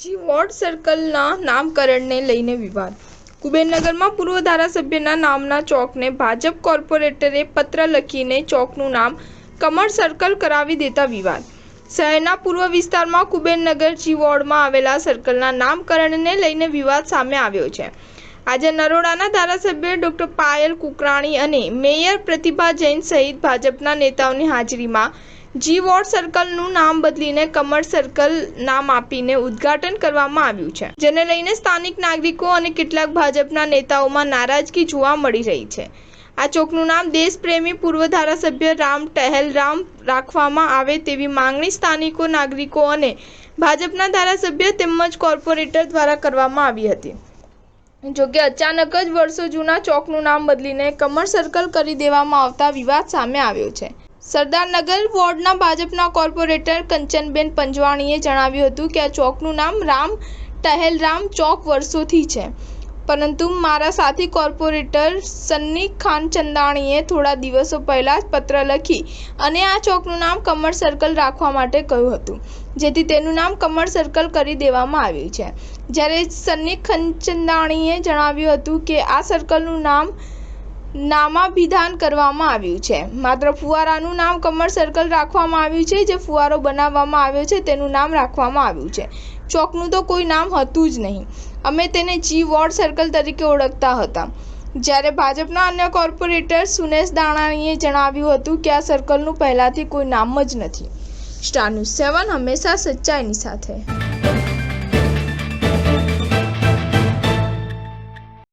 જી ward સર્કલના નામકરણને લઈને વિવાદ. કુબેરનગરમાં પૂર્વ ધારાસભ્યના નામના ચોકને ભાજપ કોર્પોરેટરે પત્ર લખીને ચોકનું નામ કમળ સર્કલ કરાવી દેતા વિવાદ. શહેરના પૂર્વ વિસ્તારમાં કુબેરનગર જી વોર્ડમાં આવેલા સર્કલના નામકરણને લઈને વિવાદ સામે આવ્યો છે. આજે નરોડાના ધારાસભ્ય ડોક્ટર પાયલ કુકરાણી અને મેયર પ્રતિભા જૈન સહિત ભાજપના નેતાઓની હાજરીમાં જી વોર્ડ સર્કલનું નામ બદલીને કમળ સર્કલ નામ આપીને ઉદ્ઘાટન કરવામાં આવ્યું છે, જેને લઈને સ્થાનિક નાગરિકો અને કેટલાક ભાજપના નેતાઓમાં નારાજગી જોવા મળી રહી છે. આ ચોકનું નામ દેશપ્રેમી પૂર્વ ધારાસભ્ય રામ ટહેલ રામ રાખવામાં આવે તેવી માંગણી સ્થાનિકો, નાગરિકો અને ભાજપના ધારાસભ્ય તેમજ કોર્પોરેટર દ્વારા કરવામાં આવી હતી. જોકે અચાનક જ વર્ષો જૂના ચોકનું નામ બદલીને કમળ સર્કલ કરી દેવામાં આવતા વિવાદ સામે આવ્યો છે. સરદારનગર વોર્ડના ભાજપના કોર્પોરેટર કંચનબેન પંજવાણીએ જણાવ્યું હતું કે આ ચોકનું નામ રામ ટહેલ રામ ચોક વર્ષોથી છે, પરંતુ મારા સાથી કોર્પોરેટર સન્ની ખાનચંદાણીએ થોડા દિવસો પહેલા જ પત્ર લખી અને આ ચોકનું નામ કમળ સર્કલ રાખવા માટે કહ્યું હતું, જેથી તેનું નામ કમળ સર્કલ કરી દેવામાં આવ્યું છે. જ્યારે સન્ની ખાનચંદાણીએ જણાવ્યું હતું કે આ સર્કલનું નામાભિધાન કરવામાં આવ્યું છે. માત્ર ફુવારાનું નામ કમળ સર્કલ રાખવામાં આવ્યું છે. જે ફુવારો બનાવવામાં આવ્યો છે તેનું નામ રાખવામાં આવ્યું છે. ચોકનું તો કોઈ નામ હતું જ નહીં. અમે તેને જી વોર્ડ સર્કલ તરીકે ઓળખતા હતા. જ્યારે ભાજપના અન્ય કોર્પોરેટર સુનેશ દાણાણીએ જણાવ્યું હતું કે આ સર્કલનું પહેલાથી કોઈ નામ જ નથી. સ્ટાર ન્યૂઝ 7 હંમેશા સચ્ચાઈની સાથે.